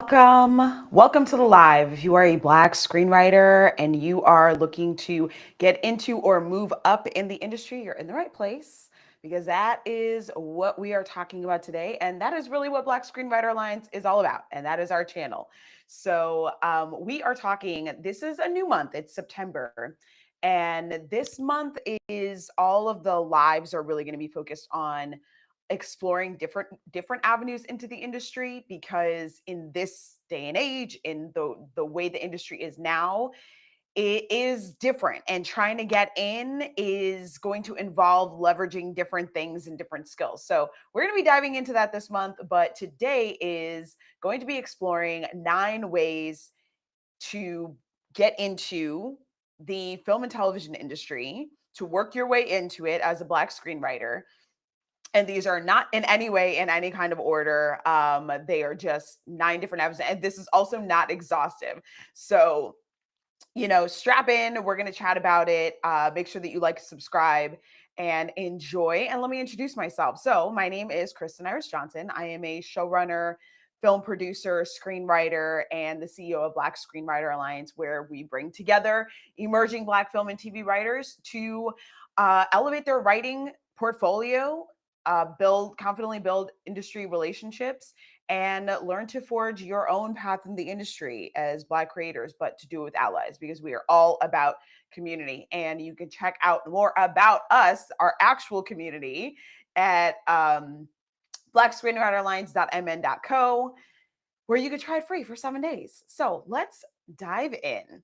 Welcome to the live. If you are a Black screenwriter and you are looking to get into or move up in the industry, you're in the right place because that is what we are talking about today. And that is really what Black Screenwriter Alliance is all about. And that is our channel. We are talking, this is a new month, it's September. And this month is all of the lives are really going to be focused on exploring different avenues into the industry because in this day and age in the way the industry is now, it is different, and trying to get in is going to involve leveraging different things and different skills. So we're going to be diving into that this month, but today is going to be exploring 9 ways to get into the film and television industry, to work your way into it as a Black screenwriter. And these are not in any way in any kind of order. They are just 9 different episodes, and this is also not exhaustive. So, strap in. We're going to chat about it. Make sure that you like, subscribe, and enjoy. And let me introduce myself. So, my name is Kristen Iris Johnson. I am a showrunner, film producer, screenwriter, and the CEO of Black Screenwriter Alliance, where we bring together emerging Black film and TV writers to elevate their writing portfolio, confidently build industry relationships, and learn to forge your own path in the industry as Black creators, but to do it with allies because we are all about community. And you can check out more about us, our actual community, at blackscreenwriteralliance.mn.co, where you can try it free for 7 days. So let's dive in.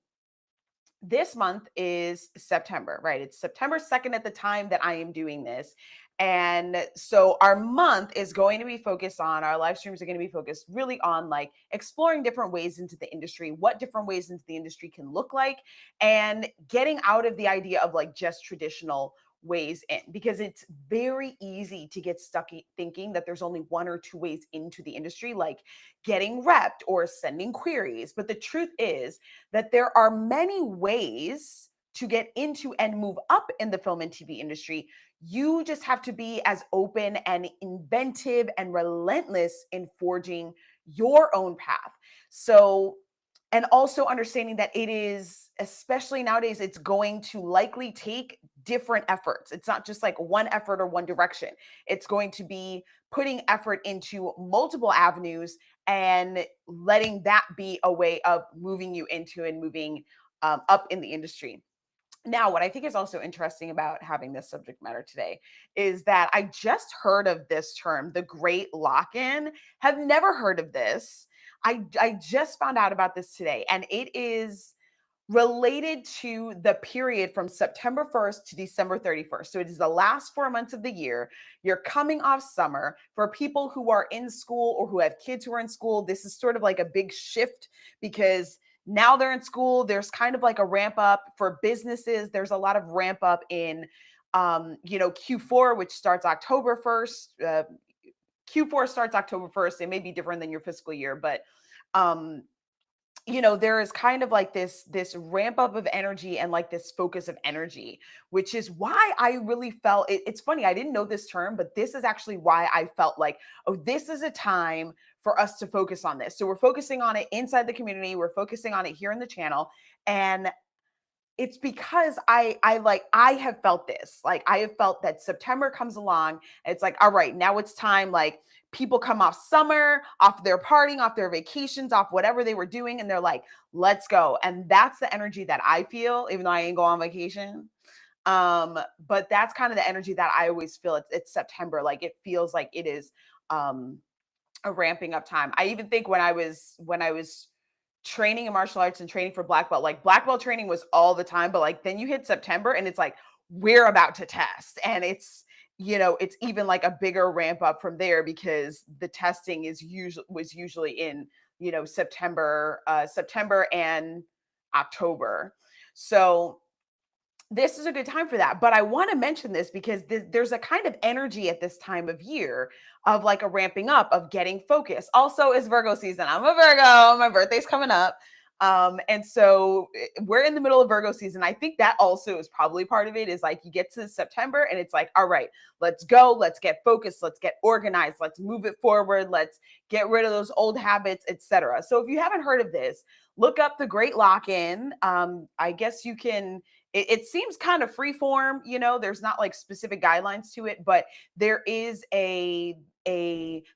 This month is September, right? It's September 2nd at the time that I am doing this. And so our month is going to be focused on, our live streams are going to be focused really on like exploring different ways into the industry, what different ways into the industry can look like, and getting out of the idea of like just traditional ways in, because it's very easy to get stuck thinking that there's only 1 or 2 ways into the industry, like getting repped or sending queries. But the truth is that there are many ways to get into and move up in the film and TV industry. You just have to be as open and inventive and relentless in forging your own path. So, and also understanding that it is, especially nowadays, it's going to likely take different efforts. It's not just like one effort or one direction. It's going to be putting effort into multiple avenues and letting that be a way of moving you into and moving up in the industry. Now, what I think is also interesting about having this subject matter today is that I just heard of this term, the great lock-in. Have never heard of this. I just found out about this today, and it is related to the period from September 1st to December 31st. So it is the last 4 months of the year. You're coming off summer. For people who are in school or who have kids who are in school, this is sort of like a big shift because now they're in school. There's kind of like a ramp up for businesses. There's a lot of ramp up in, Q4, which starts October 1st. Q4 starts October 1st. It may be different than your fiscal year, but um, there is kind of like this ramp up of energy and like this focus of energy, which is why I really felt it's funny, I didn't know this term, but this is actually why I felt like, oh, this is a time for us to focus on this. So we're focusing on it inside the community, we're focusing on it here in the channel. And it's because I have felt this. Like I have felt that September comes along and it's like, all right, now it's time. Like people come off summer, off their partying, off their vacations, off whatever they were doing, and they're like, let's go. And that's the energy that I feel, even though I ain't go on vacation. But that's kind of the energy that I always feel. It's September. Like it feels like it is a ramping up time. I even think when I was training in martial arts and training for black belt, like black belt training was all the time, but like then you hit September and it's like we're about to test, and it's even like a bigger ramp up from there because the testing was usually in September and October. So this is a good time for that. But I want to mention this because there's a kind of energy at this time of year of like a ramping up, of getting focused. Also, it's Virgo season. I'm a Virgo. My birthday's coming up. And so we're in the middle of Virgo season. I think that also is probably part of it, is like you get to September and it's like, all right, let's go, let's get focused, let's get organized, let's move it forward, let's get rid of those old habits, etc. So if you haven't heard of this, look up the Great Lock-In. I guess you can, it seems kind of free form, there's not like specific guidelines to it, but there is a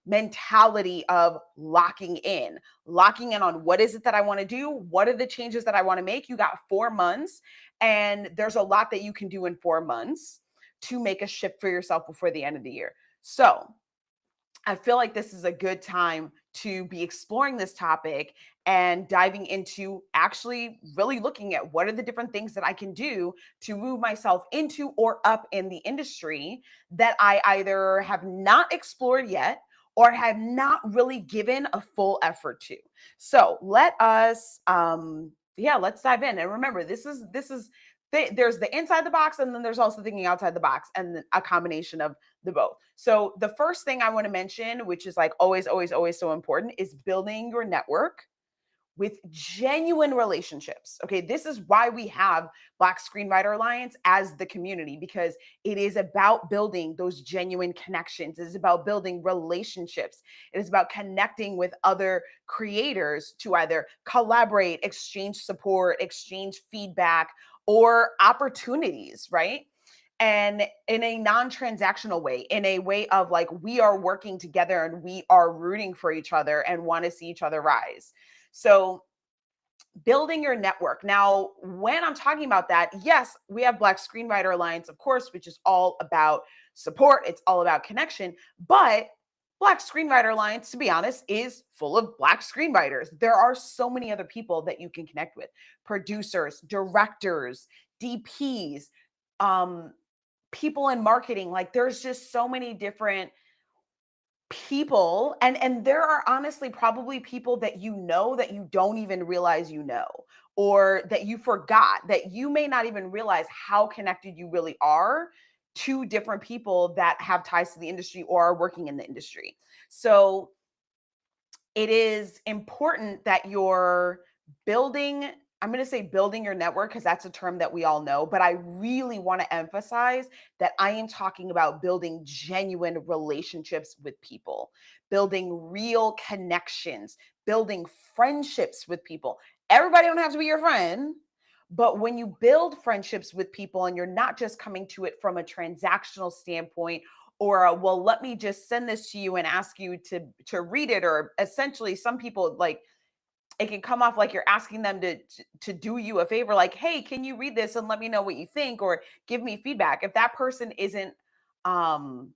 mentality of locking in on what is it that I want to do? What are the changes that I want to make? You got 4 months, and there's a lot that you can do in 4 months to make a shift for yourself before the end of the year. So I feel like this is a good time to be exploring this topic and diving into actually really looking at what are the different things that I can do to move myself into or up in the industry that I either have not explored yet or have not really given a full effort to. So let's dive in. And remember, there's the inside the box, and then there's also thinking outside the box, and a combination of the both. So the first thing I want to mention, which is like always, always, always so important, is building your network with genuine relationships. Okay, this is why we have Black Screenwriter Alliance as the community, because it is about building those genuine connections. It is about building relationships. It is about connecting with other creators to either collaborate, exchange support, exchange feedback, or opportunities, right? And in a non-transactional way, in a way of like, we are working together and we are rooting for each other and want to see each other rise. So building your network. Now, when I'm talking about that, yes, we have Black Screenwriter Alliance, of course, which is all about support. It's all about connection. But Black Screenwriter Alliance, to be honest, is full of Black screenwriters. There are so many other people that you can connect with: producers, directors, DPs, um, people in marketing. Like, there's just so many different people, and there are honestly probably people that that you don't even realize, or that you forgot, that you may not even realize how connected you really are to different people that have ties to the industry or are working in the industry. So it is important that you're building, I'm going to say building your network because that's a term that we all know, but I really want to emphasize that I am talking about building genuine relationships with people, building real connections, building friendships with people. Everybody don't have to be your friend, but when you build friendships with people and you're not just coming to it from a transactional standpoint, or well, let me just send this to you and ask you to read it, or essentially some people, like, it can come off like you're asking them to do you a favor, like, hey, can you read this and let me know what you think, or give me feedback. If that person isn't, um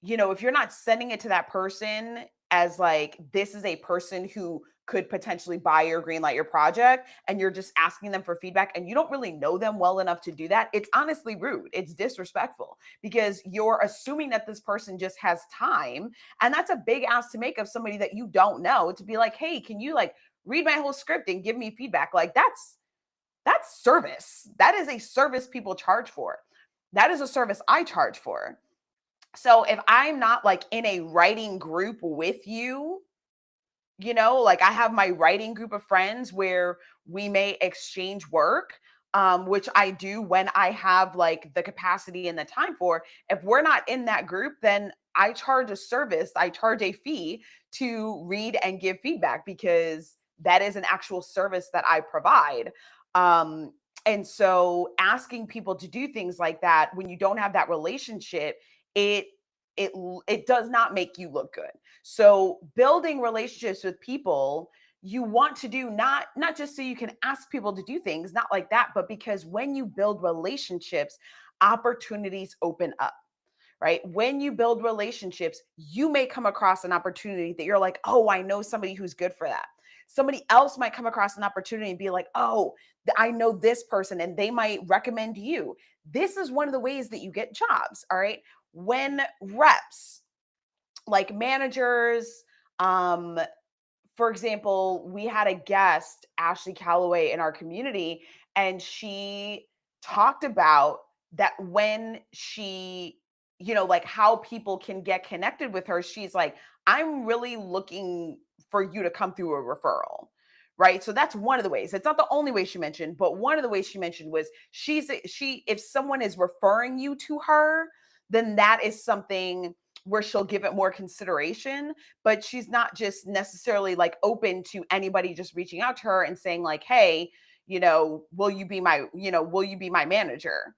if you're not sending it to that person as like, this is a person who could potentially buy or greenlight your project, and you're just asking them for feedback and you don't really know them well enough to do that, it's honestly rude. It's disrespectful because you're assuming that this person just has time. And that's a big ask to make of somebody that you don't know, to be like, hey, can you like read my whole script and give me feedback? Like, that's service. That is a service people charge for. That is a service I charge for. So if I'm not like in a writing group with you, like I have my writing group of friends where we may exchange work, which I do when I have like the capacity and the time for. If we're not in that group, then I charge a service, I charge a fee to read and give feedback, because that is an actual service that I provide. And so asking people to do things like that when you don't have that relationship, it it does not make you look good. So building relationships with people, you want to do, not just so you can ask people to do things, not like that, but because when you build relationships, opportunities open up. Right? When you build relationships, you may come across an opportunity that you're like, oh, I know somebody who's good for that. Somebody else might come across an opportunity and be like, oh, I know this person, and they might recommend you. This is one of the ways that you get jobs. All right. When reps, like managers, um, for example, we had a guest, Ashley Calloway, in our community, and she talked about that when she, like how people can get connected with her. She's like, I'm really looking for you to come through a referral. right? So that's one of the ways. It's not the only way she mentioned, but one of the ways she mentioned was if someone is referring you to her, then that is something where she'll give it more consideration, but she's not just necessarily like open to anybody just reaching out to her and saying like, "Hey, will you be my manager?"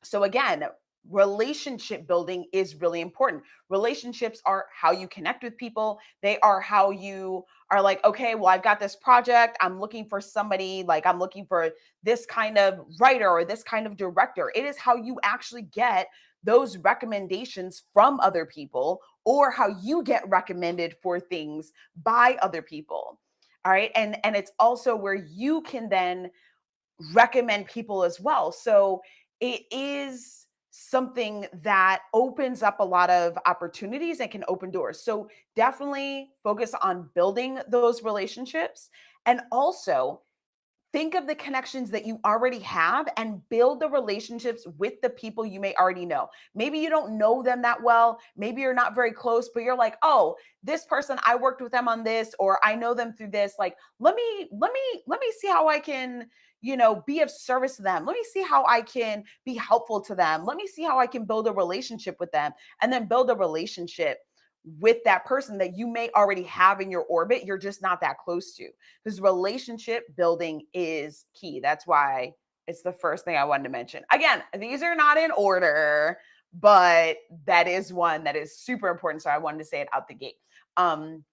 So again, relationship building is really important. Relationships are how you connect with people. They are how you are like, okay, well, I've got this project. I'm looking for somebody, like I'm looking for this kind of writer or this kind of director. It is how you actually get those recommendations from other people or how you get recommended for things by other people. All right. And it's also where you can then recommend people as well. So it is something that opens up a lot of opportunities and can open doors. So definitely focus on building those relationships and also think of the connections that you already have and build the relationships with the people you may already know. Maybe you don't know them that well. Maybe you're not very close, but you're like, "Oh, this person, I worked with them on this or I know them through this. Like, let me see how I can, be of service to them. Let me see how I can be helpful to them. Let me see how I can build a relationship with them." And then build a relationship with that person that you may already have in your orbit. You're just not that close to, because relationship building is key. That's why it's the first thing I wanted to mention. Again, these are not in order, but that is one that is super important. So I wanted to say it out the gate. Um,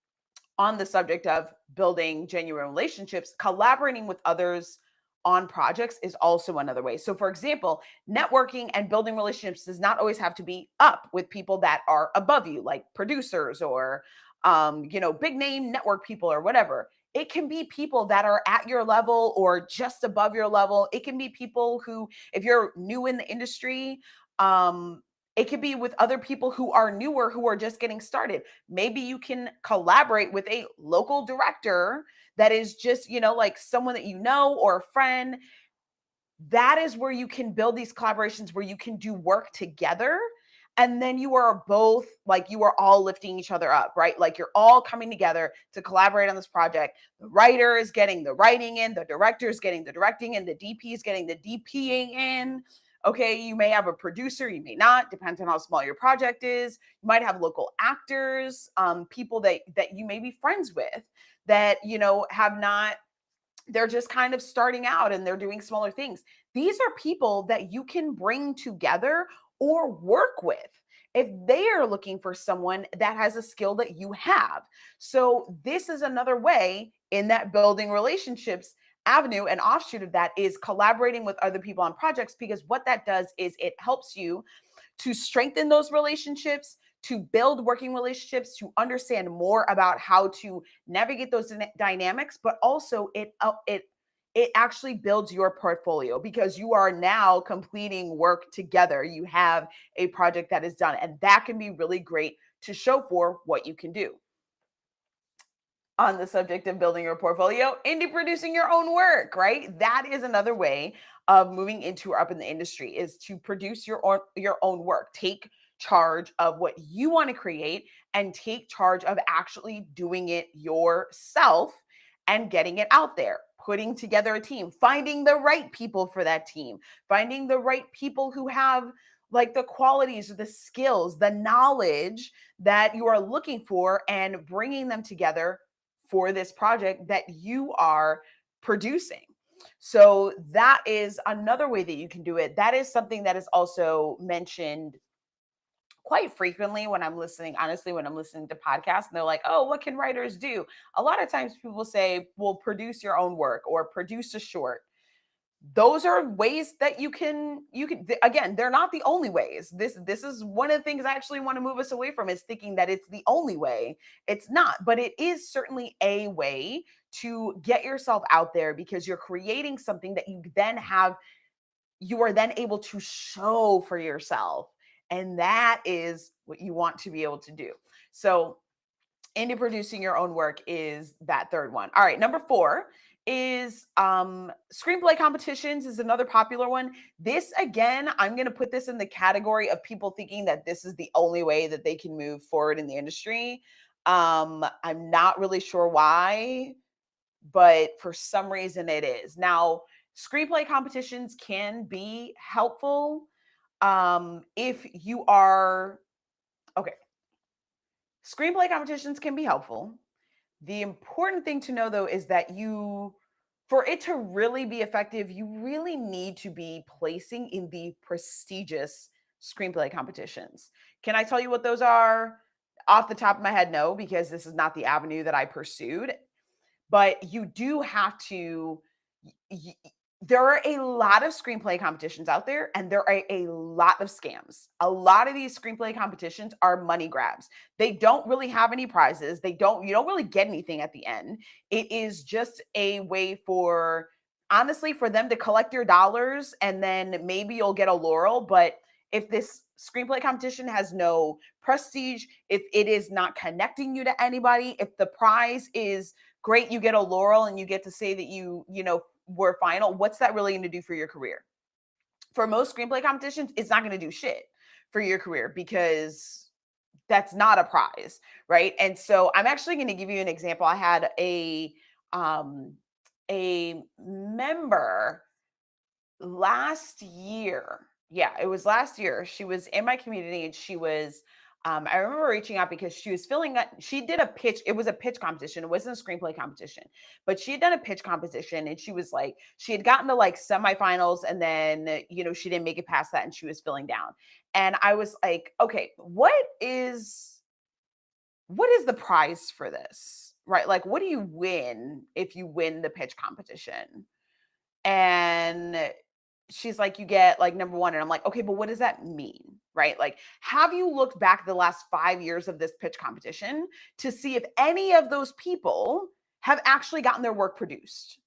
on the subject of building genuine relationships, collaborating with others on projects is also another way. So, for example, networking and building relationships does not always have to be up with people that are above you, like producers or, big name network people or whatever. It can be people that are at your level or just above your level. It can be people who, if you're new in the industry, um, it could be with other people who are newer, who are just getting started. Maybe you can collaborate with a local director that is just, like someone that you know or a friend. That is where you can build these collaborations where you can do work together. And then you are both like, you are all lifting each other up, right? Like you're all coming together to collaborate on this project. The writer is getting the writing in, the director is getting the directing in, the DP is getting the DPing in. Okay, you may have a producer, you may not, depends on how small your project is. You might have local actors, people that you may be friends with that have not, they're just kind of starting out and they're doing smaller things. These are people that you can bring together or work with if they are looking for someone that has a skill that you have. So, this is another way in that building relationships avenue. And offshoot of that is collaborating with other people on projects, because what that does is it helps you to strengthen those relationships, to build working relationships, to understand more about how to navigate those dynamics, but also it actually builds your portfolio because you are now completing work together. You have a project that is done, and that can be really great to show for what you can do. On the subject of building your portfolio, indie producing your own work, right? That is another way of moving into or up in the industry, is to produce your own work. Take charge of what you want to create and take charge of actually doing it yourself and getting it out there. Putting together a team, finding the right people for that team, finding the right people who have like the qualities or the skills, the knowledge that you are looking for, and bringing them together for this project that you are producing. So that is another way that you can do it. That is something that is also mentioned quite frequently when I'm listening, honestly, when I'm listening to podcasts and they're like, "Oh, what can writers do?" A lot of times people say, "Well, produce your own work or produce a short." Those are ways that again, they're not the only ways. This is one of the things I actually want to move us away from, is thinking that it's the only way. It's not, but it is certainly a way to get yourself out there, because you're creating something that you are then able to show for yourself, and that is what you want to be able to do. So indie producing your own work is that third one. All right, number 4 is screenplay competitions is another popular one. This, again, I'm going to put this in the category of people thinking that this is the only way that they can move forward in the industry. I'm not really sure why but for some reason it is. Now, screenplay competitions can be helpful if you are okay. Screenplay competitions can be helpful. The important thing to know though is that for it to really be effective, you really need to be placing in the prestigious screenplay competitions. Can I tell you what those are? Off the top of my head, no, because this is not the avenue that I pursued. But you do have to y- there are a lot of screenplay competitions out there, and there are a lot of scams. A lot of these screenplay competitions are money grabs. They don't really have any prizes. You don't really get anything at the end. It is just a way for, honestly, for them to collect your dollars, and then maybe you'll get a laurel. But if this screenplay competition has no prestige, if it is not connecting you to anybody, if the prize is great, you get a laurel and you get to say that were final, what's that really going to do for your career? For most screenplay competitions, it's not going to do shit for your career because that's not a prize, right? And so I'm actually going to give you an example. I had um a member last year. Yeah, it was last year. She was in my community and she was I remember reaching out because she was feeling that she did a pitch. It was a pitch competition. It wasn't a screenplay competition, but she had done a pitch competition and she was like, she had gotten to like semifinals and then, she didn't make it past that and she was feeling down. And I was like, okay, what is the prize for this? Right? Like, what do you win if you win the pitch competition? And she's like, you get like number one. And I'm like, okay, but what does that mean? Right? Like, have you looked back the last 5 years of this pitch competition to see if any of those people have actually gotten their work produced?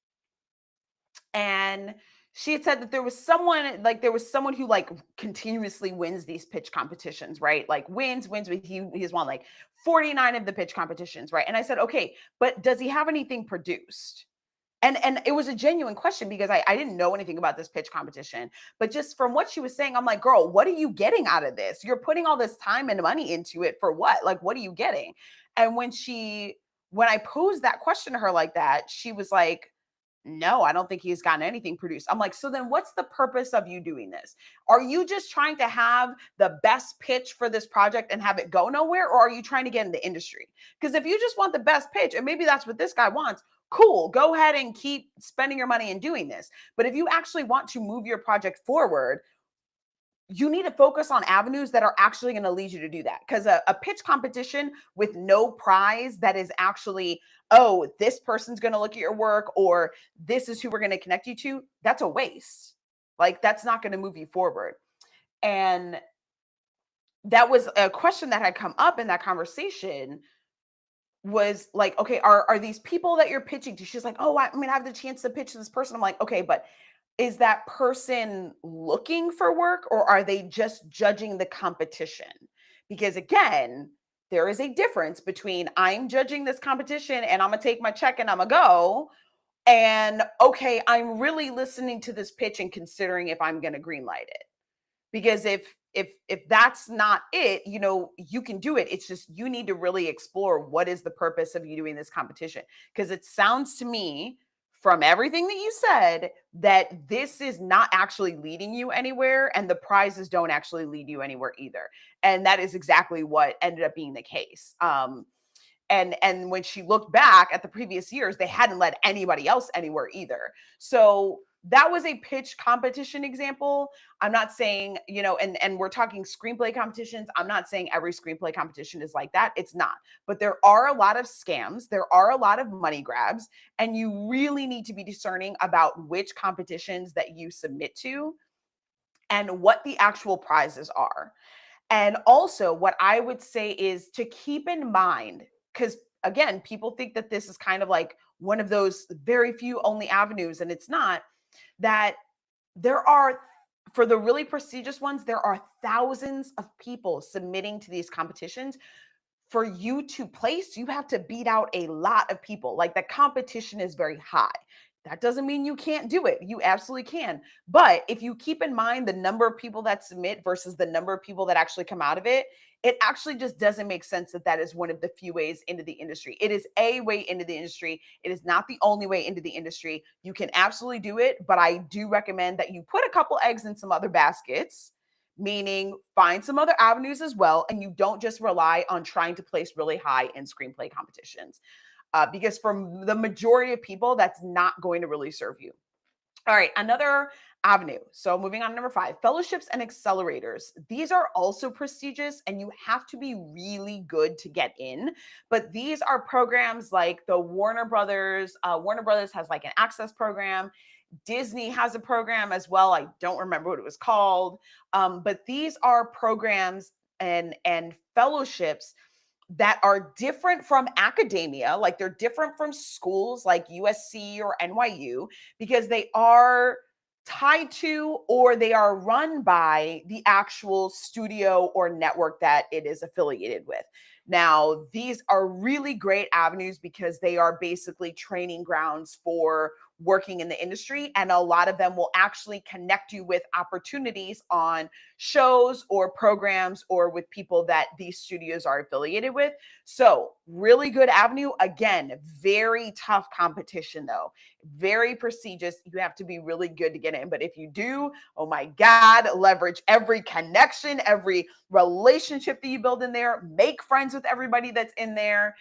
And she had said that there was someone who like continuously wins these pitch competitions, right? Like wins, but he's won like 49 of the pitch competitions, right? And I said, okay, but does he have anything produced? And it was a genuine question because I didn't know anything about this pitch competition. But just from what she was saying, I'm like, girl, what are you getting out of this? You're putting all this time and money into it for what? Like, what are you getting? And when I posed that question to her like that, she was like, no, I don't think he's gotten anything produced. I'm like, so then what's the purpose of you doing this? Are you just trying to have the best pitch for this project and have it go nowhere? Or are you trying to get in the industry? Because if you just want the best pitch, and maybe that's what this guy wants, cool, go ahead and keep spending your money and doing this. But if you actually want to move your project forward, you need to focus on avenues that are actually going to lead you to do that. Because a pitch competition with no prize that is actually, oh, this person's going to look at your work or this is who we're going to connect you to, that's a waste. Like, that's not going to move you forward. And that was a question that had come up in that conversation was like, okay, are these people that you're pitching to? She's like, oh, I have the chance to pitch to this person. I'm like, okay, but is that person looking for work or are they just judging the competition? Because again, there is a difference between I'm judging this competition and I'm gonna take my check and I'm gonna go, and okay, I'm really listening to this pitch and considering if I'm gonna greenlight it. Because if that's not it, you can do it. It's just you need to really explore what is the purpose of you doing this competition. Because it sounds to me from everything that you said that this is not actually leading you anywhere and the prizes don't actually lead you anywhere either. And that is exactly what ended up being the case. And when she looked back at the previous years, they hadn't led anybody else anywhere either. So that was a pitch competition example. I'm not saying, and we're talking screenplay competitions. I'm not saying every screenplay competition is like that. It's not. But there are a lot of scams. There are a lot of money grabs. And you really need to be discerning about which competitions that you submit to and what the actual prizes are. And also, what I would say is to keep in mind, because again, people think that this is kind of like one of those very few only avenues, and it's not, that there are, for the really prestigious ones, there are thousands of people submitting to these competitions. For you to place, you have to beat out a lot of people. Like, the competition is very high. That doesn't mean you can't do it. You absolutely can. But if you keep in mind the number of people that submit versus the number of people that actually come out of it, it actually just doesn't make sense that that is one of the few ways into the industry. It is a way into the industry. It is not the only way into the industry. You can absolutely do it, but I do recommend that you put a couple eggs in some other baskets, meaning find some other avenues as well. And you don't just rely on trying to place really high in screenplay competitions. Because for the majority of people, that's not going to really serve you. All right, another avenue. So moving on to number 5, fellowships and accelerators. These are also prestigious and you have to be really good to get in. But these are programs like the Warner Brothers. Warner Brothers has like an access program. Disney has a program as well. I don't remember what it was called. But these are programs and fellowships that are different from academia, like they're different from schools like USC or NYU, because they are tied to or they are run by the actual studio or network that it is affiliated with. Now, these are really great avenues because they are basically training grounds for working in the industry. And a lot of them will actually connect you with opportunities on shows or programs or with people that these studios are affiliated with. So, really good avenue. Again, very tough competition though. Very prestigious. You have to be really good to get in. But if you do, oh my God, leverage every connection, every relationship that you build in there, make friends with everybody that's in there.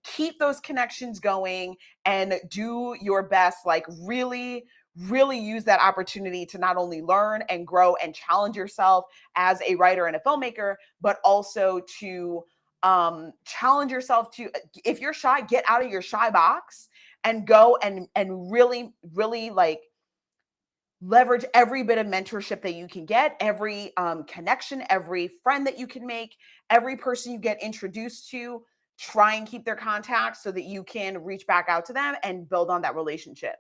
Keep those connections going and do your best, like really use that opportunity to not only learn and grow and challenge yourself as a writer and a filmmaker, but also to challenge yourself to, if you're shy, get out of your shy box and go and really like leverage every bit of mentorship that you can get, every connection, every friend that you can make, every person you get introduced to. Try and keep their contacts so that you can reach back out to them and build on that relationship.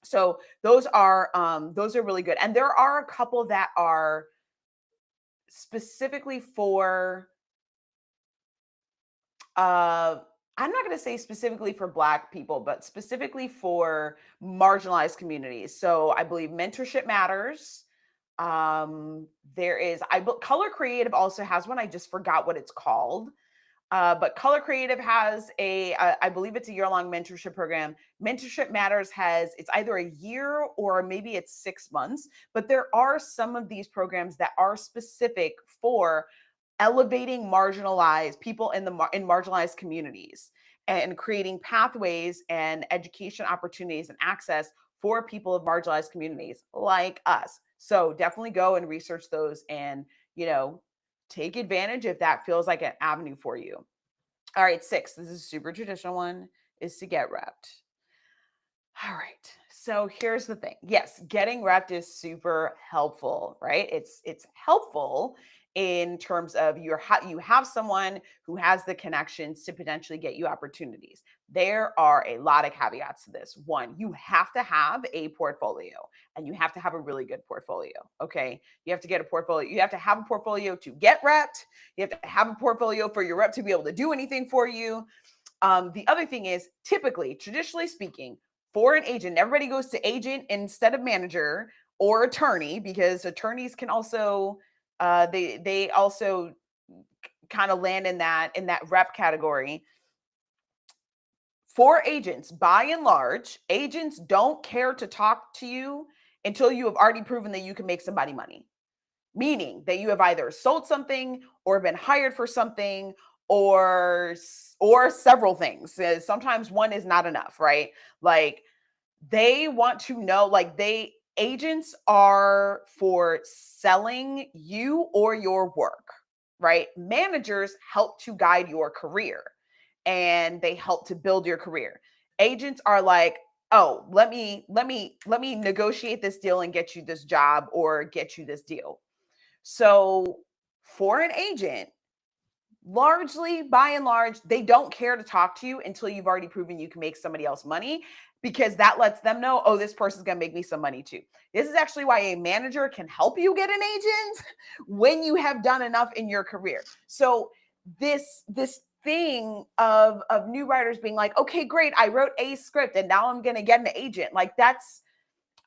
So those are really good. And there are a couple that are specifically for I'm not going to say specifically for Black people, but specifically for marginalized communities. So I believe mentorship matters. There is, Color Creative also has one. I just forgot what it's called. But Color Creative has I believe it's a year-long mentorship program. Mentorship Matters it's either a year or maybe it's 6 months. But there are some of these programs that are specific for elevating marginalized people in marginalized communities and creating pathways and education opportunities and access for people of marginalized communities like us. So definitely go and research those and, take advantage if that feels like an avenue for you. All right, 6, this is a super traditional one, is to get repped. All right. So here's the thing. Yes, getting repped is super helpful, right? It's helpful in terms of you have someone who has the connections to potentially get you opportunities. There are a lot of caveats to this. One, you have to have a portfolio and you have to have a really good portfolio. Okay. You have to get a portfolio. You have to have a portfolio to get repped. You have to have a portfolio for your rep to be able to do anything for you. The other thing is typically, traditionally speaking, for an agent, everybody goes to agent instead of manager or attorney because attorneys can also they also kind of land in that rep category. For agents, by and large, agents don't care to talk to you until you have already proven that you can make somebody money. Meaning that you have either sold something or been hired for something or several things. Sometimes one is not enough, right? Like they want to know, like agents are for selling you or your work, right? Managers help to guide your career and they help to build your career. Agents are like, oh, let me negotiate this deal and get you this job or get you this deal. So for an agent, largely, by and large, they don't care to talk to you until you've already proven you can make somebody else money, because that lets them know, oh, this person's going to make me some money too. This is actually why a manager can help you get an agent when you have done enough in your career. So this thing of new writers being like, okay, great, I wrote a script and now I'm going to get an agent. Like that's,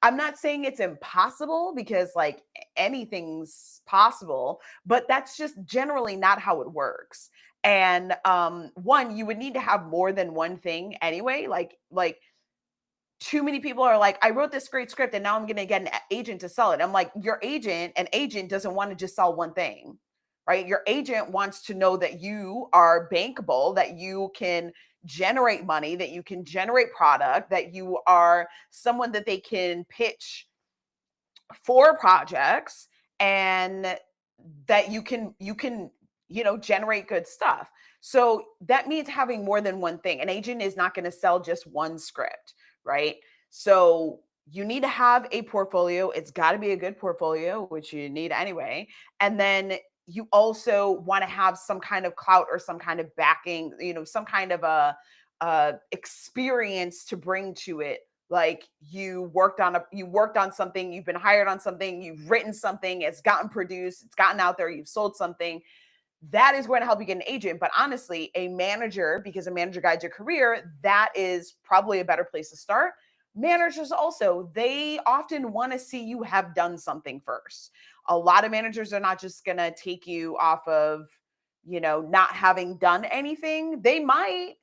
I'm not saying it's impossible because like anything's possible, but that's just generally not how it works. And one, you would need to have more than one thing anyway. Like too many people are like, I wrote this great script and now I'm going to get an agent to sell it. I'm like, an agent doesn't want to just sell one thing, right? Your agent wants to know that you are bankable, that you can generate money, that you can generate product, that you are someone that they can pitch for projects, and that you can generate good stuff. So that means having more than one thing. An agent is not going to sell just one script, right? So you need to have a portfolio. It's got to be a good portfolio, which you need anyway. And then you also want to have some kind of clout or some kind of backing, some kind of a experience to bring to it. Like you worked on something, you've been hired on something, you've written something, it's gotten produced, it's gotten out there, you've sold something. That is going to help you get an agent. But honestly, a manager, because a manager guides your career, that is probably a better place to start. Managers also, they often want to see you have done something first. A lot of managers are not just going to take you off of, not having done anything. They might,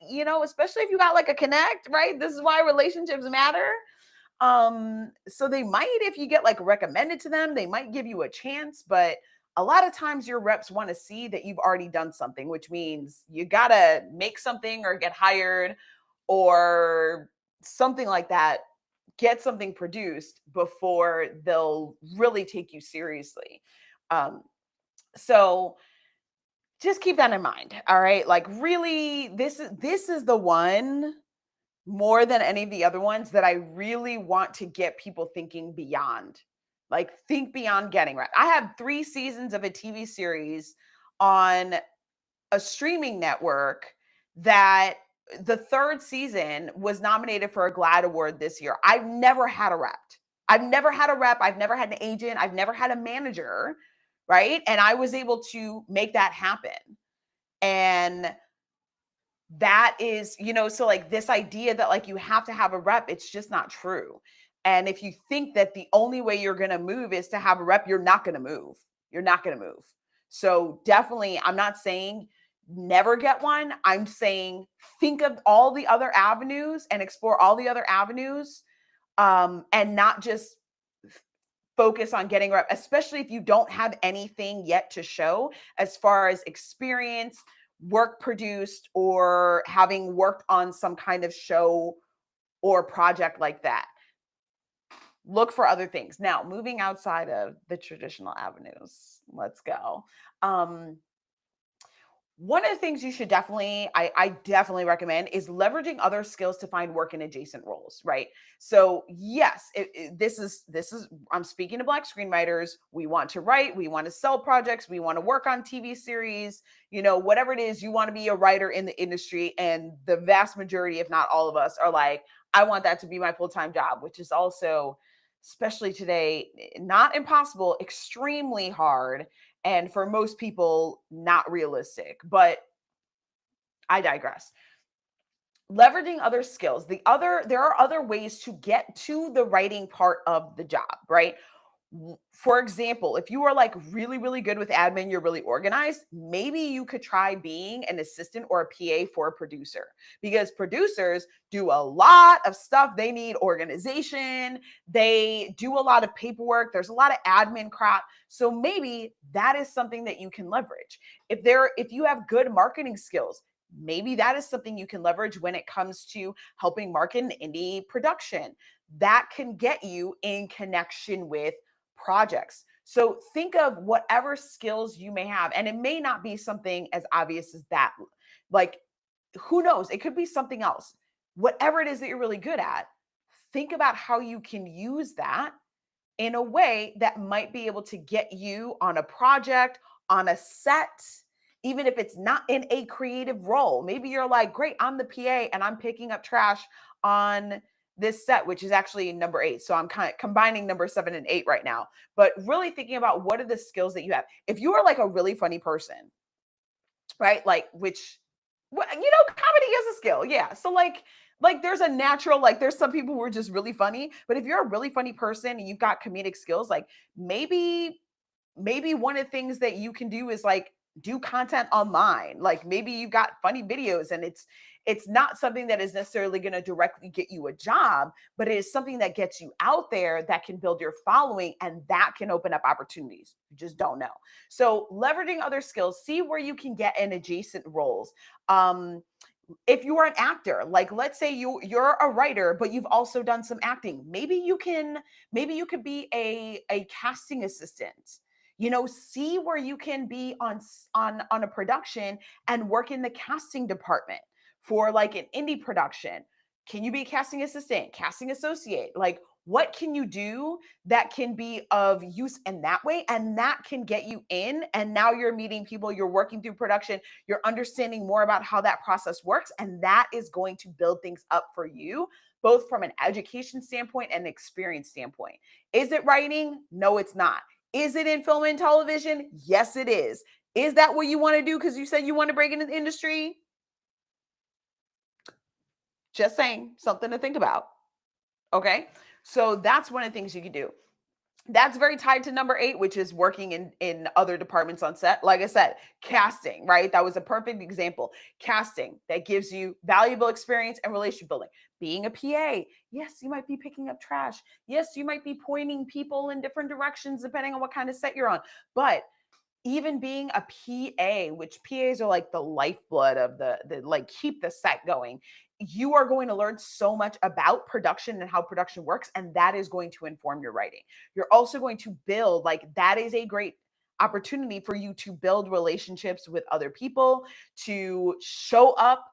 especially if you got like a connect, right? This is why relationships matter. So they might, if you get like recommended to them, they might give you a chance, but a lot of times your reps want to see that you've already done something, which means you got to make something or get hired or something like that, get something produced before they'll really take you seriously. Um, so just keep that in mind. All right. Like really, this is the one more than any of the other ones that I really want to get people thinking beyond. Like think beyond getting right. I have 3 seasons of a TV series on a streaming network that the 3rd season was nominated for a GLAAD award this year. I've never had a rep. I've never had a rep, I've never had an agent, I've never had a manager, right? And I was able to make that happen. And that is, so like this idea that like you have to have a rep, it's just not true. And if you think that the only way you're going to move is to have a rep, you're not going to move. You're not going to move. So definitely, I'm not saying never get one. I'm saying think of all the other avenues and explore all the other avenues, and not just focus on getting a rep, especially if you don't have anything yet to show as far as experience, work produced, or having worked on some kind of show or project like that. Look for other things. Now, moving outside of the traditional avenues, let's go. Um, One of the things you should definitely, I definitely recommend is leveraging other skills to find work in adjacent roles, right? So yes, this is I'm speaking to Black screenwriters. We want to write, we want to sell projects, we want to work on TV series, whatever it is, you want to be a writer in the industry. And the vast majority, if not all of us, are like, I want that to be my full-time job, which is also, especially today, not impossible, extremely hard, and for most people not realistic. But I digress. Leveraging other skills, there are other ways to get to the writing part of the job, right? For example, if you are like really really good with admin, you're really organized, maybe you could try being an assistant or a PA for a producer, because producers do a lot of stuff. They need organization, they do a lot of paperwork, there's a lot of admin crap. So maybe that is something that you can leverage. If you have good marketing skills, maybe that is something you can leverage when it comes to helping market an indie production. That can get you in connection with projects. So think of whatever skills you may have, and it may not be something as obvious as that. Like, who knows? It could be something else. Whatever it is that you're really good at, think about how you can use that in a way that might be able to get you on a project, on a set, even if it's not in a creative role. Maybe you're like, great, I'm the PA and I'm picking up trash on this set, which is actually number 8. So I'm kind of combining number 7 and 8 right now, but really thinking about what are the skills that you have. If you are like a really funny person, right? Like, which Well, comedy is a skill. Yeah. So like there's a natural, like there's some people who are just really funny, but if you're a really funny person and you've got comedic skills, like maybe one of the things that you can do is like do content online. Like maybe you've got funny videos and it's not something that is necessarily going to directly get you a job, but it is something that gets you out there that can build your following and that can open up opportunities. You just don't know. So leveraging other skills, see where you can get in adjacent roles. Um, if you are an actor, like let's say you're a writer but you've also done some acting, maybe you could be a casting assistant. See where you can be on a production and work in the casting department for like an indie production. Can you be a casting assistant, casting associate? Like what can you do that can be of use in that way, and that can get you in, and now you're meeting people, you're working through production, you're understanding more about how that process works, and that is going to build things up for you, both from an education standpoint and experience standpoint. Is it writing? No, it's not. Is it in film and television? Yes, it is. Is that what you want to do because you said you want to break into the industry? Just saying, something to think about. Okay. So that's one of the things you can do. That's very tied to number 8, which is working in other departments on set. Like I said, casting, right? That was a perfect example. Casting that gives you valuable experience and relationship building. Being a PA, yes, you might be picking up trash. Yes, you might be pointing people in different directions depending on what kind of set you're on. But even being a PA, which PAs are like the lifeblood of the like keep the set going, you are going to learn so much about production and how production works, and that is going to inform your writing. You're also going to build, like that is a great opportunity for you to build relationships with other people, to show up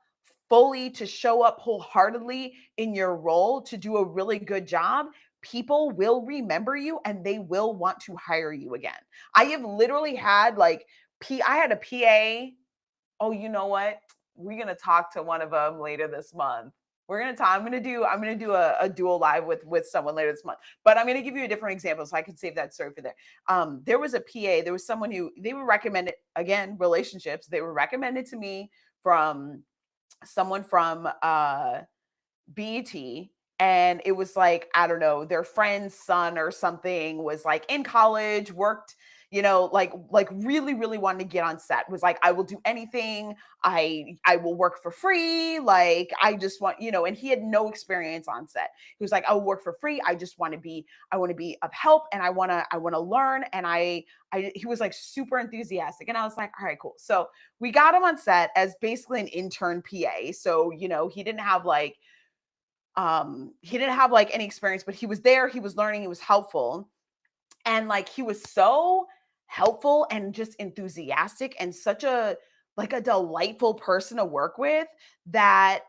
fully, to show up wholeheartedly in your role, to do a really good job. People will remember you and they will want to hire you again. I have literally had like I had a PA. Oh, you know what? We're gonna talk to one of them later this month. We're gonna talk. I'm gonna do a dual live with someone later this month. But I'm gonna give you a different example so I can save that story for there. There was a PA. There was someone who they were recommended, again, relationships. They were recommended to me from someone from BET, and it was like, I don't know, their friend's son or something was like in college, worked, like really, really wanted to get on set, was like, I will do anything. I will work for free. Like, I just want, and he had no experience on set. He was like, I will work for free. I want to be of help, and I want to learn. And he was like super enthusiastic. And I was like, all right, cool. So we got him on set as basically an intern PA. So, he didn't have like any experience, but he was there, he was learning, he was helpful. And like he was so helpful and just enthusiastic and such a like a delightful person to work with, that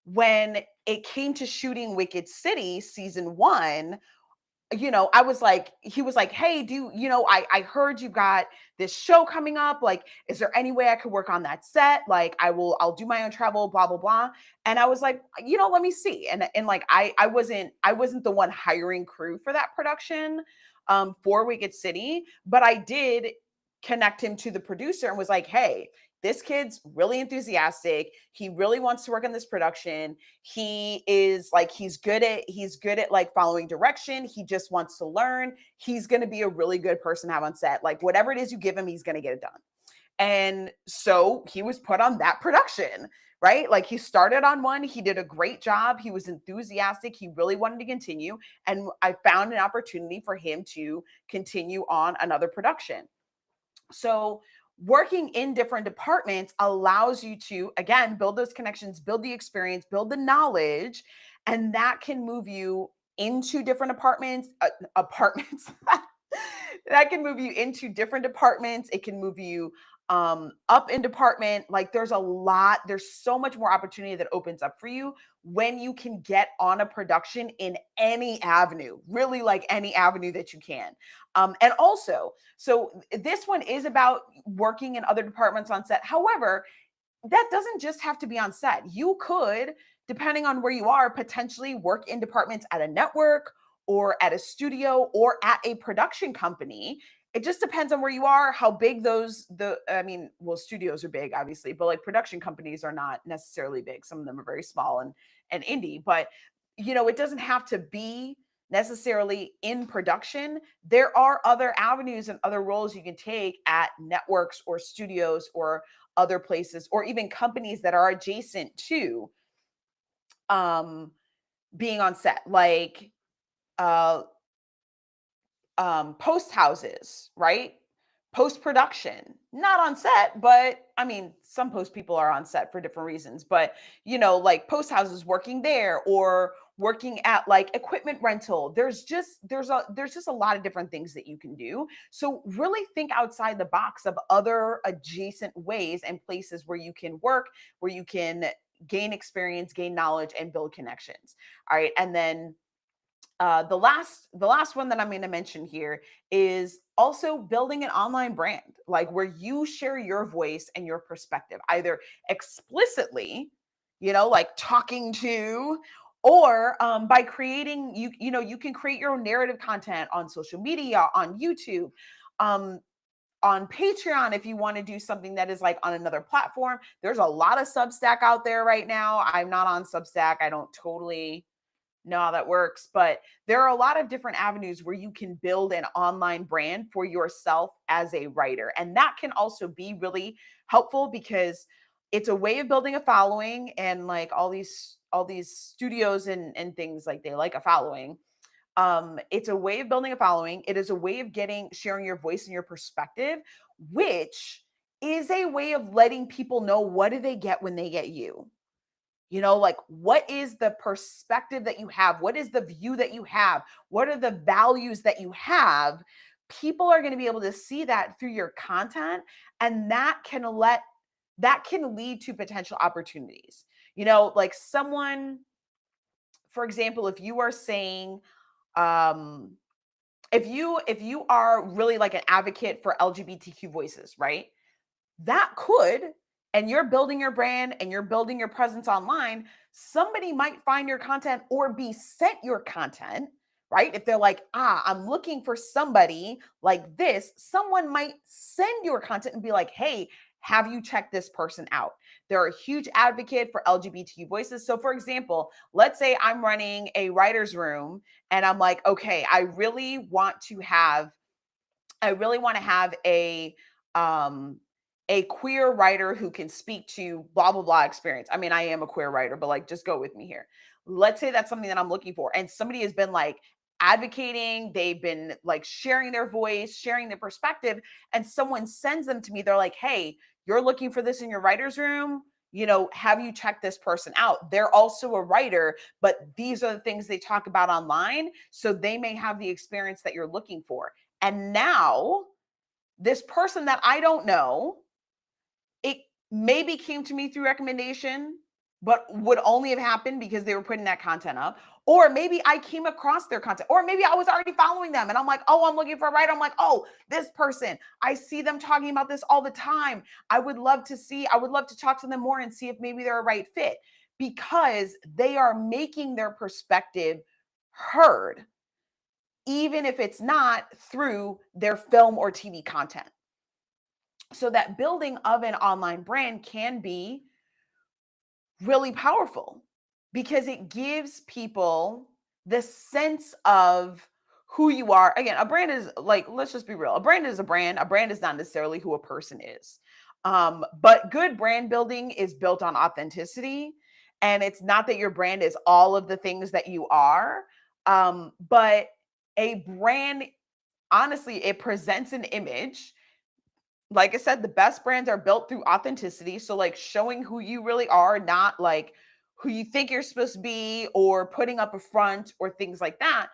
when it came to shooting Wicked City season 1, I was like, he was like, hey, I heard you've got this show coming up. Like, is there any way I could work on that set? Like, I'll do my own travel, blah, blah, blah. And I was like, let me see. And like, I wasn't the one hiring crew for that production, for Wicked City, but I did connect him to the producer and was like, hey, this kid's really enthusiastic. He really wants to work on this production. He's good at like following direction. He just wants to learn. He's going to be a really good person to have on set. Like whatever it is you give him, he's going to get it done. And so he was put on that production, right? Like he started on one, he did a great job. He was enthusiastic. He really wanted to continue. And I found an opportunity for him to continue on another production. So working in different departments allows you to, again, build those connections, build the experience, build the knowledge, and that can move you into different apartments. That can move you into different departments. It can move you up in department. Like there's so much more opportunity that opens up for you when you can get on a production in any avenue, really like any avenue that you can. And also, so this one is about working in other departments on set. However, that doesn't just have to be on set. You could, depending on where you are, potentially work in departments at a network or at a studio or at a production company it just depends on where you are, how big I mean, well, studios are big, obviously, but like production companies are not necessarily big. Some of them are very small and indie, but it doesn't have to be necessarily in production. There are other avenues and other roles you can take at networks or studios or other places, or even companies that are adjacent to um being on set, like uh post houses, right? Post production, not on set, but I mean, some post people are on set for different reasons, but like post houses, working there or working at like equipment rental. There's just a lot of different things that you can do. So really think outside the box of other adjacent ways and places where you can work, where you can gain experience, gain knowledge, and build connections. All right. And then the last one that I'm going to mention here is also building an online brand, like where you share your voice and your perspective, either explicitly, like talking to, or by creating, you can create your own narrative content on social media, on YouTube, um, on Patreon, if you want to do something that is like on another platform. There's a lot of Substack out there right now. I'm not on Substack. I don't totally know how that works, but there are a lot of different avenues where you can build an online brand for yourself as a writer. And that can also be really helpful because it's a way of building a following, and like all these studios and things, like they like a following. It's a way of building a following. It is a way of sharing your voice and your perspective, which is a way of letting people know what do they get when they get you. Like what is the perspective that you have? What is the view that you have? What are the values that you have? People are going to be able to see that through your content, and that can lead to potential opportunities. Like someone, for example, if you are saying, um, if you are really like an advocate for LGBTQ voices, right? That could, and you're building your brand and you're building your presence online, somebody might find your content or be sent your content, right? If they're like, I'm looking for somebody like this, someone might send your content and be like, hey, have you checked this person out? They're a huge advocate for LGBTQ voices. So, for example, let's say I'm running a writer's room and I'm like, okay, I really want to have um a queer writer who can speak to blah blah blah experience. I mean, I am a queer writer, but like just go with me here. Let's say that's something that I'm looking for, and somebody has been like advocating, they've been like sharing their voice, sharing their perspective, and someone sends them to me. They're like, "Hey, you're looking for this in your writer's room? Have you checked this person out? They're also a writer, but these are the things they talk about online, so they may have the experience that you're looking for." And now this person that I don't know, it maybe came to me through recommendation, but would only have happened because they were putting that content up. Or maybe I came across their content, or maybe I was already following them and I'm like, oh, I'm looking for a writer. I'm like, oh, this person, I see them talking about this all the time. I would love to talk to them more and see if maybe they're a right fit, because they are making their perspective heard, even if it's not through their film or TV content. So that building of an online brand can be really powerful because it gives people the sense of who you are. Again, a brand is like, let's just be real. A brand is a brand. A brand is not necessarily who a person is. But good brand building is built on authenticity. And it's not that your brand is all of the things that you are, but a brand, honestly, it presents an image. Like I said, the best brands are built through authenticity. So, like showing who you really are, not like who you think you're supposed to be, or putting up a front or things like that.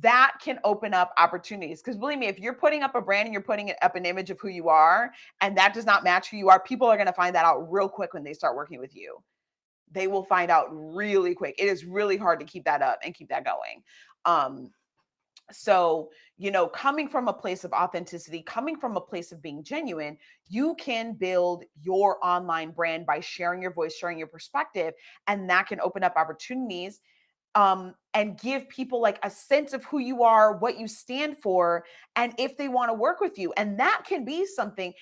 That can open up opportunities. Because believe me, if you're putting up a brand and you're putting up an image of who you are, and that does not match who you are, people are going to find that out real quick when they start working with you. They will find out really quick. It is really hard to keep that up and keep that going. So, coming from a place of authenticity, coming from a place of being genuine, you can build your online brand by sharing your voice, sharing your perspective, and that can open up opportunities. and give people like a sense of who you are, what you stand for, and if they want to work with you. And that can be something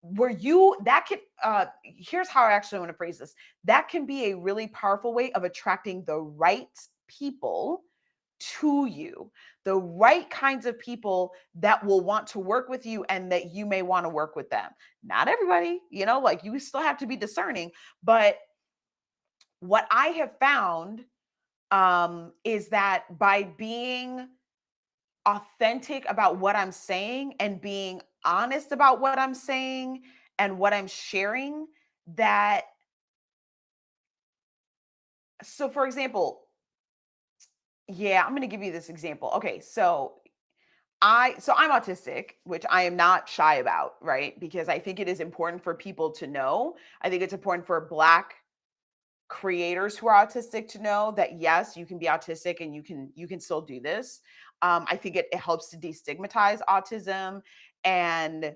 where you that can here's how I actually want to phrase this. That can be a really powerful way of attracting the right people to you, the right kinds of people that will want to work with you and that you may want to work with them. Not everybody, like you still have to be discerning. But what I have found is that by being authentic about what I'm saying and being honest about what I'm saying and what I'm sharing, that, so for example, yeah, I'm going to give you this example. Okay, I'm autistic, which I am not shy about, right? Because I think it is important for people to know. I think it's important for Black creators who are autistic to know that yes, you can be autistic and you can still do this. I think it helps to destigmatize autism, and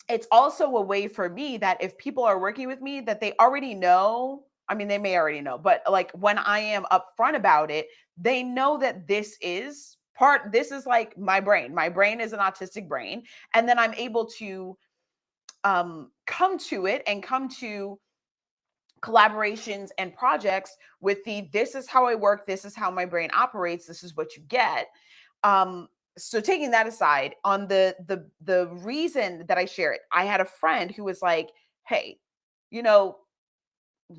it's also a way for me that if people are working with me that they already know. I mean, they may already know, but like when I am upfront about it, they know that this is like my brain. My brain is an autistic brain. And then I'm able to come to it and come to collaborations and projects with this is how I work, this is how my brain operates, this is what you get. So taking that aside, on the reason that I share it, I had a friend who was like, hey, you know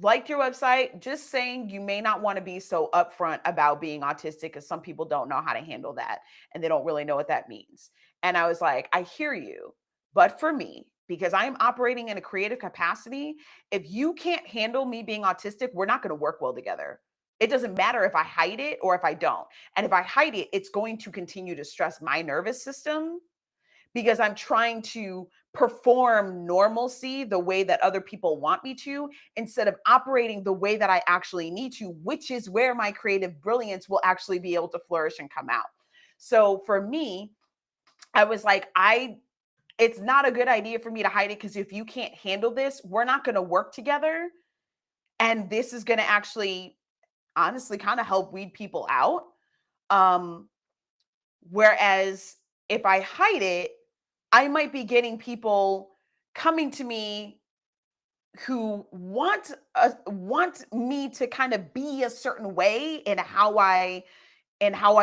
like your website, just saying you may not want to be so upfront about being autistic because some people don't know how to handle that and they don't really know what that means. And I was like, I hear you. But for me, because I am operating in a creative capacity, if you can't handle me being autistic, we're not going to work well together. It doesn't matter if I hide it or if I don't. And if I hide it, it's going to continue to stress my nervous system because I'm trying to perform normalcy the way that other people want me to instead of operating the way that I actually need to, which is where my creative brilliance will actually be able to flourish and come out. So for me, I was like, it's not a good idea for me to hide it because if you can't handle this, we're not going to work together. And this is going to actually honestly kind of help weed people out. Um, Whereas if I hide it, I might be getting people coming to me who want me to kind of be a certain way in how I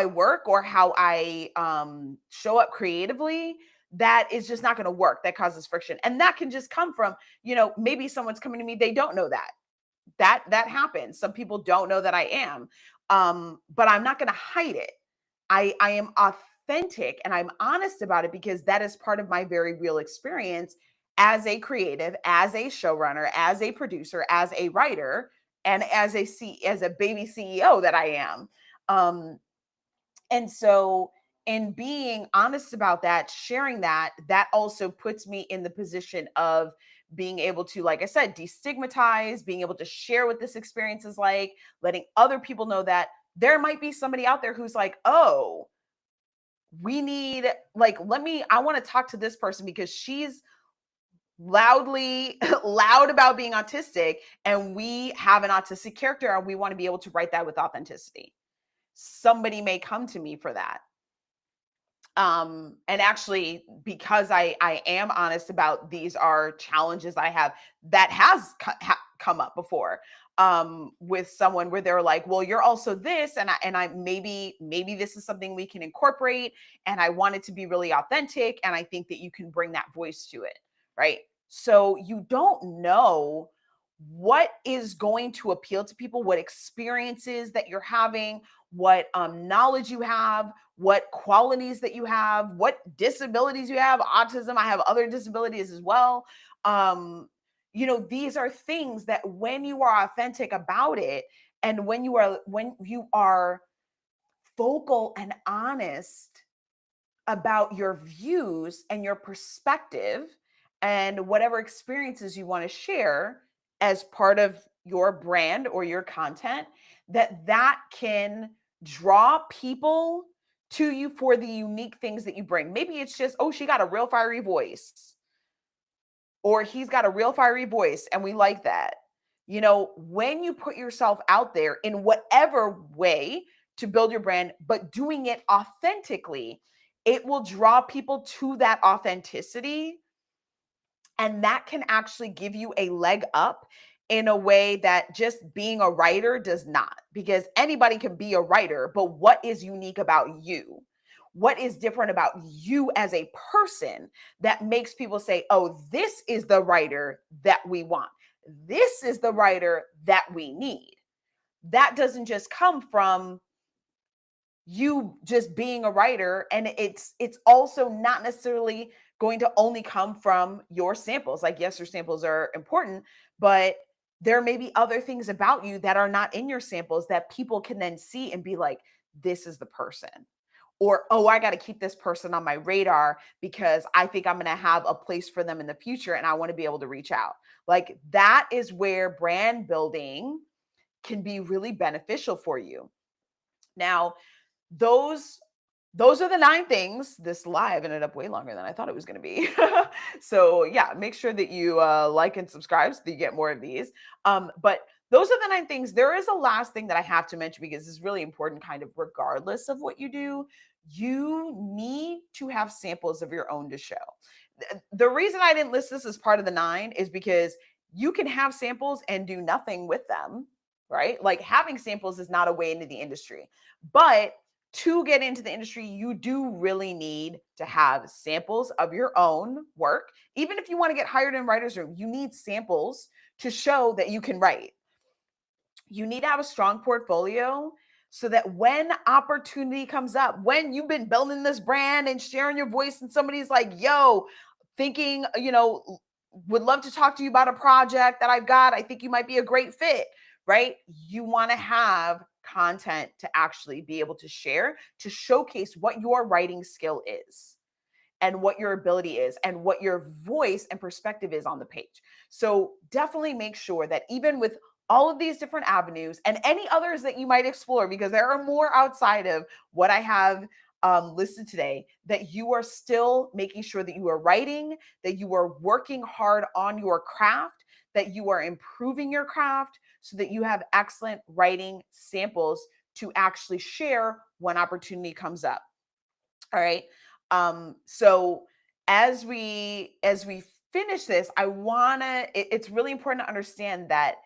work or how I show up creatively. That is just not going to work. That causes friction, and that can just come from maybe someone's coming to me, they don't know that happens. Some people don't know that I am, but I'm not going to hide it. I am authentic and I'm honest about it because that is part of my very real experience as a creative, as a showrunner, as a producer, as a writer, and as a baby CEO that I am. Um, and so in being honest about that, sharing that also puts me in the position of being able to, like I said, destigmatize, being able to share what this experience is like, letting other people know that there might be somebody out there who's like, oh, we need, like, I want to talk to this person because she's loudly loud about being autistic and we have an autistic character and we want to be able to write that with authenticity. Somebody may come to me for that. And actually, because I am honest about these are challenges I have, that has come up before, with someone where they're like, well, you're also this, and I maybe this is something we can incorporate, and I want it to be really authentic, and I think that you can bring that voice to it, right? So you don't know what is going to appeal to people, what experiences that you're having, what knowledge you have, what qualities that you have, what disabilities you have. Autism, I have other disabilities as well. These are things that when you are authentic about it, and when you are vocal and honest about your views and your perspective and whatever experiences you want to share as part of your brand or your content, that can draw people to you for the unique things that you bring. Maybe it's just, oh, she got a real fiery voice, or he's got a real fiery voice and we like that. When you put yourself out there in whatever way to build your brand, but doing it authentically, it will draw people to that authenticity. And that can actually give you a leg up in a way that just being a writer does not, because anybody can be a writer, but what is unique about you? What is different about you as a person that makes people say, oh, this is the writer that we want? This is the writer that we need. That doesn't just come from you just being a writer, and it's also not necessarily going to only come from your samples. Like, yes, your samples are important, but there may be other things about you that are not in your samples that people can then see and be like, this is the person. Or, oh, I got to keep this person on my radar because I think I'm going to have a place for them in the future and I want to be able to reach out. Like, that is where brand building can be really beneficial for you. Now, those those are the 9 things. This live ended up way longer than I thought it was going to be. So yeah, make sure that you like and subscribe so that you get more of these. But those are the 9 things. There is a last thing that I have to mention because it's really important, kind of regardless of what you do. You need to have samples of your own to show. The reason I didn't list this as part of the 9 is because you can have samples and do nothing with them, right? Like, having samples is not a way into the industry. But to get into the industry, you do really need to have samples of your own work. Even if you want to get hired in writer's room, you need samples to show that you can write. You need to have a strong portfolio so that when opportunity comes up, when you've been building this brand and sharing your voice, and somebody's like, yo, thinking, would love to talk to you about a project that I've got, I think you might be a great fit, right? You want to have content to actually be able to share, to showcase what your writing skill is and what your ability is and what your voice and perspective is on the page. So definitely make sure that even with all of these different avenues and any others that you might explore, because there are more outside of what I have listed today, that you are still making sure that you are writing, that you are working hard on your craft, that you are improving your craft so that you have excellent writing samples to actually share when opportunity comes up. All right. So as we finish this, it's really important to understand that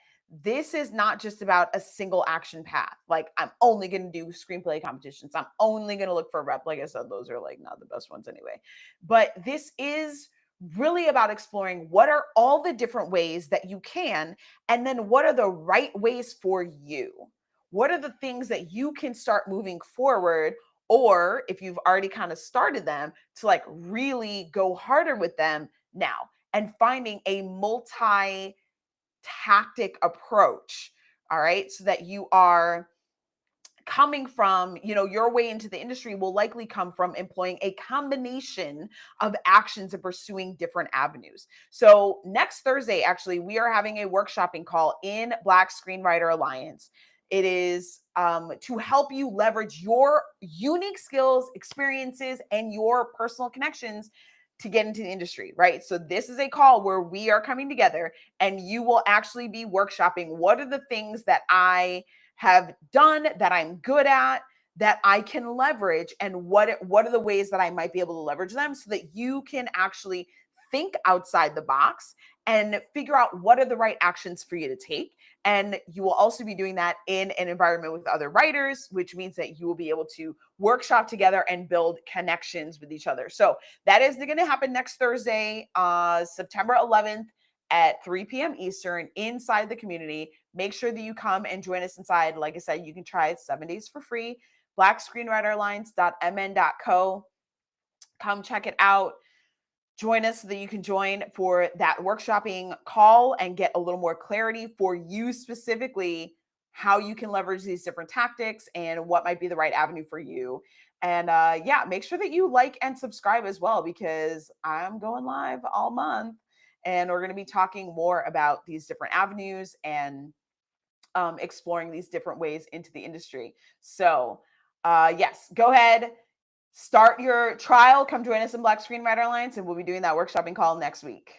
this is not just about a single action path. Like, I'm only going to do screenplay competitions. I'm only going to look for a rep. Like I said, those are like not the best ones anyway. But this is really about exploring what are all the different ways that you can, and then what are the right ways for you? What are the things that you can start moving forward, or if you've already kind of started them, to like really go harder with them now, and finding a multi tactic approach. All right. So that you are coming from, your way into the industry will likely come from employing a combination of actions and pursuing different avenues. So next Thursday, actually, we are having a workshopping call in Black Screenwriter Alliance. It is to help you leverage your unique skills, experiences, and your personal connections to get into the industry, right? So this is a call where we are coming together and you will actually be workshopping what are the things that I have done, that I'm good at, that I can leverage, and what are the ways that I might be able to leverage them so that you can actually think outside the box and figure out what are the right actions for you to take. And you will also be doing that in an environment with other writers, which means that you will be able to workshop together and build connections with each other. So that is going to happen next Thursday, September 11th at 3 p.m. Eastern, inside the community. Make sure that you come and join us inside. Like I said, you can try it 7 days for free. blackscreenwriteralliance.mn.co. Come check it out. Join us so that you can join for that workshopping call and get a little more clarity for you specifically, how you can leverage these different tactics and what might be the right avenue for you. And yeah, make sure that you like and subscribe as well, because I'm going live all month and we're going to be talking more about these different avenues and exploring these different ways into the industry. So yes, go ahead, start your trial. Come join us in Black Screenwriter Alliance, and we'll be doing that workshopping call next week.